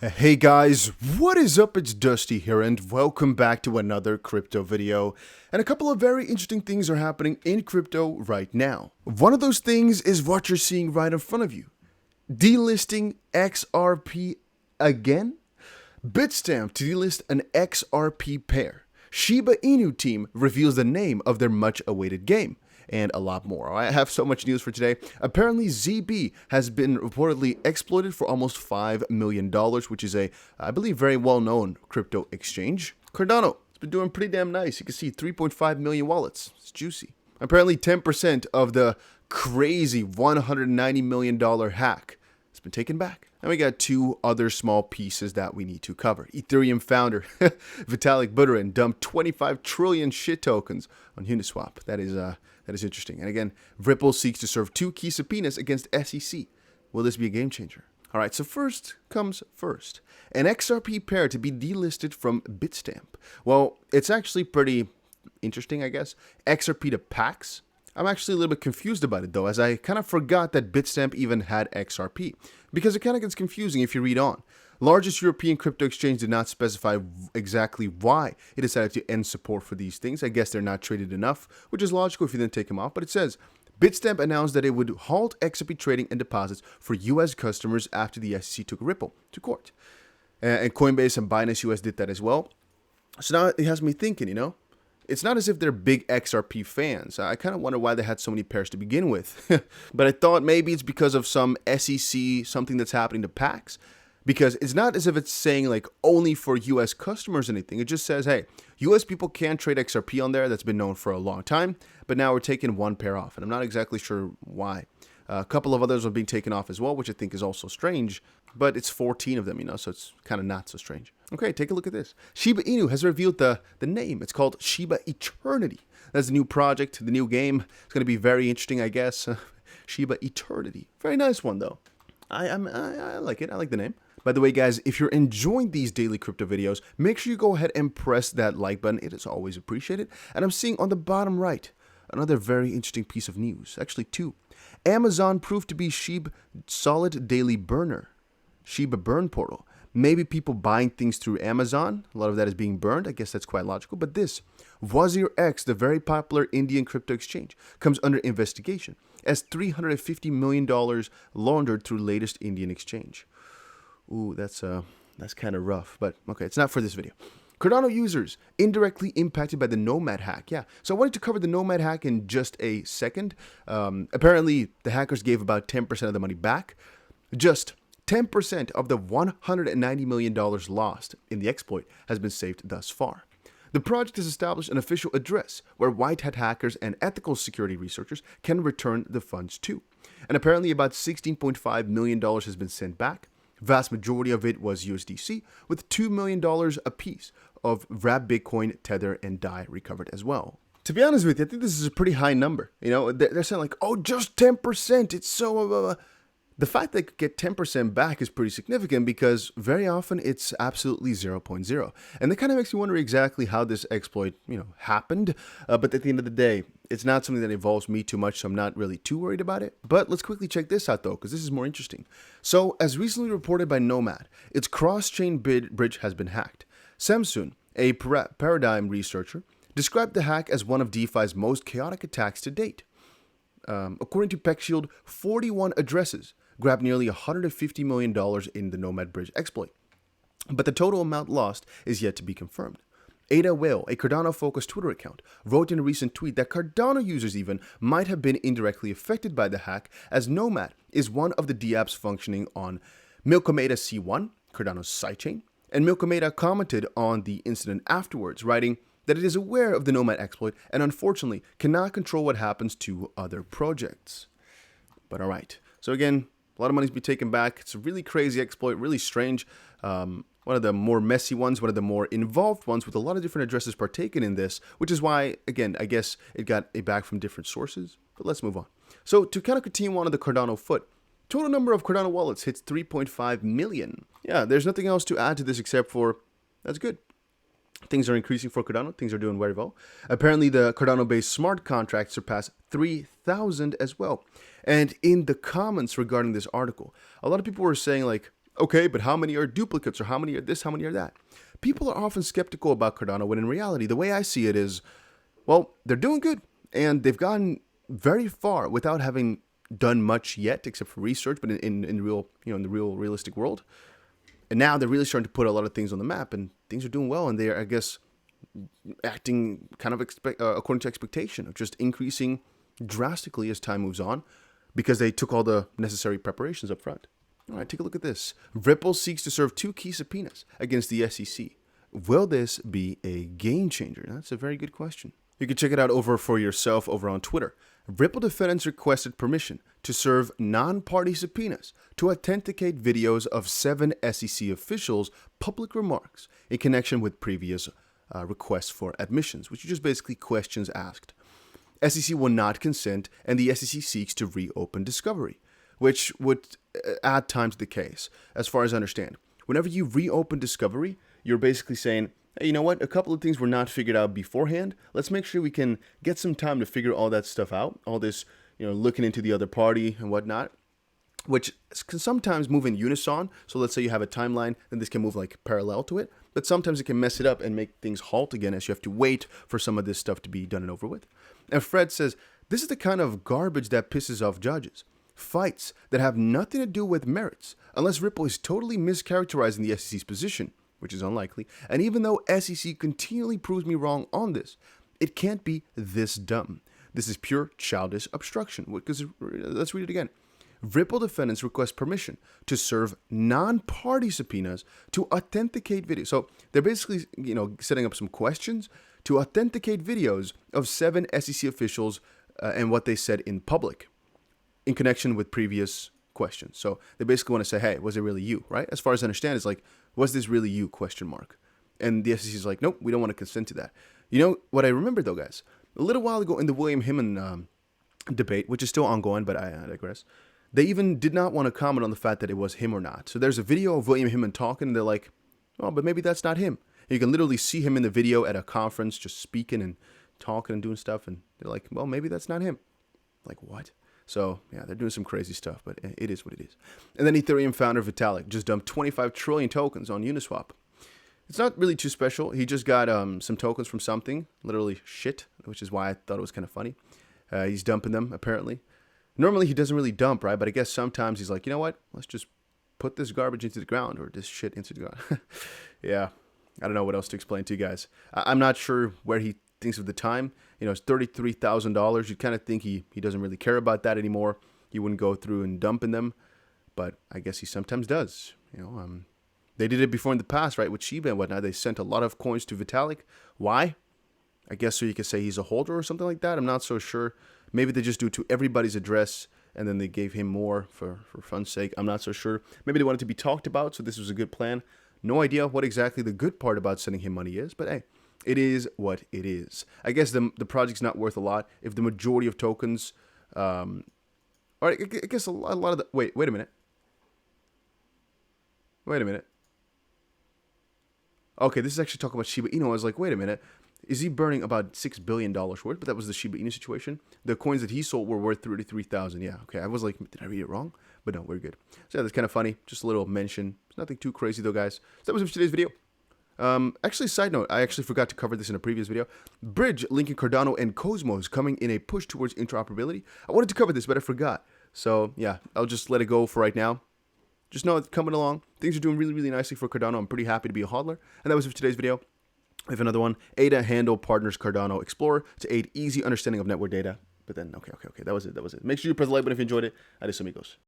Hey guys, what is up? It's Dusty here and welcome back to another crypto video. And a couple of very interesting things are happening in crypto right now. One of those things is what you're seeing right in front of you. Delisting XRP again? Bitstamp to delist an XRP pair. Shiba Inu team reveals the name of their much awaited game. And a lot more. I have so much news for today. Apparently, ZB has been reportedly exploited for almost $5 million, which is a, I believe, very well-known crypto exchange. Cardano has been doing pretty damn nice. You can see 3.5 million wallets. It's juicy. Apparently, 10% of the crazy $190 million hack has been taken back. And we got two other small pieces that we need to cover. Ethereum founder Vitalik dumped 25 trillion shit tokens on Uniswap. That is interesting. And again, Ripple seeks to serve two key subpoenas against SEC. Will this be a game changer? All right, so first comes first. An XRP pair to be delisted from Bitstamp. Well, it's actually pretty interesting, I guess. XRP to PAX. I'm actually a little bit confused about it, though, as I kind of forgot that Bitstamp even had XRP, because it kind of gets confusing if you read on. Largest European crypto exchange did not specify exactly why it decided to end support for these things. I guess they're not traded enough, which is logical if you then take them off, but it says, Bitstamp announced that it would halt XRP trading and deposits for U.S. customers after the SEC took Ripple to court. And Coinbase and Binance US did that as well. So now it has me thinking, it's not as if they're big XRP fans. I kind of wonder why they had so many pairs to begin with. But I thought maybe it's because of some SEC, something that's happening to PAX. Because it's not as if it's saying like only for US customers or anything. It just says, hey, US people can trade XRP on there. That's been known for a long time. But now we're taking one pair off. And I'm not exactly sure why. A couple of others are being taken off as well, which I think is also strange. But it's 14 of them, so it's kind of not so strange. Okay, take a look at this. Shiba Inu has revealed the name. It's called Shiba Eternity. That's the new project, the new game. It's going to be very interesting, I guess. Shiba Eternity. Very nice one, though. I like it. I like the name. By the way, guys, if you're enjoying these daily crypto videos, make sure you go ahead and press that like button. It is always appreciated. And I'm seeing on the bottom right another very interesting piece of news. Actually, two. Amazon proved to be Shiba solid daily burner. Shiba burn portal. Maybe people buying things through Amazon. A lot of that is being burned. I guess that's quite logical. But this, Wazir X, the very popular Indian crypto exchange, comes under investigation as $350 million laundered through latest Indian exchange. Ooh, that's kind of rough. But okay, it's not for this video. Cardano users indirectly impacted by the Nomad hack. Yeah, so I wanted to cover the Nomad hack in just a second. Apparently, the hackers gave about 10% of the money back. Just 10% of the $190 million lost in the exploit has been saved thus far. The project has established an official address where white hat hackers and ethical security researchers can return the funds to. And apparently about $16.5 million has been sent back. Vast majority of it was USDC, with $2 million apiece of wrapped Bitcoin, Tether, and DAI recovered as well. To be honest with you, I think this is a pretty high number. They're saying like, oh, just 10%. It's so... The fact they could get 10% back is pretty significant because very often it's absolutely 0.0. And that kind of makes me wonder exactly how this exploit, happened. But at the end of the day, it's not something that involves me too much, so I'm not really too worried about it. But let's quickly check this out, though, because this is more interesting. So, as recently reported by Nomad, its cross-chain bridge has been hacked. Samsun, a paradigm researcher, described the hack as one of DeFi's most chaotic attacks to date. According to PeckShield, 41 addresses grabbed nearly $150 million in the Nomad Bridge exploit. But the total amount lost is yet to be confirmed. Ada Whale, a Cardano-focused Twitter account, wrote in a recent tweet that Cardano users even might have been indirectly affected by the hack, as Nomad is one of the dApps functioning on Milkomeda C1, Cardano's sidechain, and Milkomeda commented on the incident afterwards, writing that it is aware of the Nomad exploit and unfortunately cannot control what happens to other projects. But alright, so again, a lot of money's been taken back. It's a really crazy exploit, really strange. One of the more messy ones, one of the more involved ones with a lot of different addresses partaken in this, which is why, again, I guess it got it back from different sources. But let's move on. So to kind of continue on to the Cardano foot, total number of Cardano wallets hits 3.5 million. Yeah, there's nothing else to add to this except for that's good. Things are increasing for Cardano. Things are doing very well. Apparently, the Cardano-based smart contract surpassed 3,000 as well. And in the comments regarding this article, a lot of people were saying like, Okay, but how many are duplicates, or how many are this, how many are that? People are often skeptical about Cardano when in reality, the way I see it is, well, they're doing good and they've gotten very far without having done much yet, except for research, but in real, in the real realistic world. And now they're really starting to put a lot of things on the map, and things are doing well, and they are, I guess, acting kind of according to expectation of just increasing drastically as time moves on, because they took all the necessary preparations up front. All right, take a look at this. Ripple seeks to serve 2 key subpoenas against the SEC. Will this be a game changer? That's a very good question. You can check it out over for yourself over on Twitter. Ripple defendants requested permission to serve non-party subpoenas to authenticate videos of 7 SEC officials' public remarks in connection with previous requests for admissions, which are just basically questions asked. SEC will not consent, and the SEC seeks to reopen discovery, which would add time to the case, as far as I understand. Whenever you reopen discovery, you're basically saying, hey, you know what? A couple of things were not figured out beforehand. Let's make sure we can get some time to figure all that stuff out. All this, looking into the other party and whatnot, which can sometimes move in unison. So let's say you have a timeline, then this can move like parallel to it. But sometimes it can mess it up and make things halt again, as you have to wait for some of this stuff to be done and over with. And Fred says, this is the kind of garbage that pisses off judges. Fights that have nothing to do with merits, unless Ripple is totally mischaracterizing the SEC's position, which is unlikely. And even though SEC continually proves me wrong on this, it can't be this dumb. This is pure childish obstruction. Because let's read it again. Ripple defendants request permission to serve non-party subpoenas to authenticate videos. So they're basically, setting up some questions to authenticate videos of 7 SEC officials and what they said in public in connection with previous questions. So they basically want to say, hey, was it really you, right? As far as I understand, it's like, was this really you, question mark? And the SEC is like, nope, we don't want to consent to that. You know what I remember though, guys? A little while ago in the William Himon debate, which is still ongoing, but I digress, they even did not want to comment on the fact that it was him or not. So there's a video of William Himon talking, and they're like, oh, but maybe that's not him. And you can literally see him in the video at a conference just speaking and talking and doing stuff, and they're like, well, maybe that's not him. Like, what? So, yeah, they're doing some crazy stuff, but it is what it is. And then Ethereum founder Vitalik just dumped 25 trillion tokens on Uniswap. It's not really too special. He just got some tokens from something, literally shit, which is why I thought it was kind of funny. He's dumping them, apparently. Normally, he doesn't really dump, right? But I guess sometimes he's like, you know what? Let's just put this garbage into the ground, or this shit into the ground. Yeah, I don't know what else to explain to you guys. I'm not sure where he thinks of the time. It's $33,000. You kind of think he doesn't really care about that anymore. He wouldn't go through and dumping them, but I guess he sometimes does. They did it before in the past, right, with Shiba and whatnot. They sent a lot of coins to Vitalik. Why? I guess so you could say he's a holder or something like that. I'm not so sure. Maybe they just do it to everybody's address, and then they gave him more for fun's sake. I'm not so sure. Maybe they wanted to be talked about, so this was a good plan. No idea what exactly the good part about sending him money is, but hey, it is what it is. I guess the project's not worth a lot if the majority of tokens, all right, I guess a lot of the, wait a minute. Okay, this is actually talking about Shiba Inu. I was like, wait a minute. Is he burning about $6 billion worth? But that was the Shiba Inu situation. The coins that he sold were worth 33,000. Yeah, okay. I was like, did I read it wrong? But no, we're good. So yeah, that's kind of funny. Just a little mention. It's nothing too crazy though, guys. So that was it for today's video. Actually, side note, I actually forgot to cover this in a previous video. Bridge linking Cardano and Cosmos coming in a push towards interoperability. I wanted to cover this, but I forgot. So yeah, I'll just let it go for right now. Just know it's coming along. Things are doing really, really nicely for Cardano. I'm pretty happy to be a hodler. And that was it for today's video. I have another one. ADA handle partners Cardano Explorer to aid easy understanding of network data. But then, okay. That was it. Make sure you press the like button if you enjoyed it. Adios, amigos.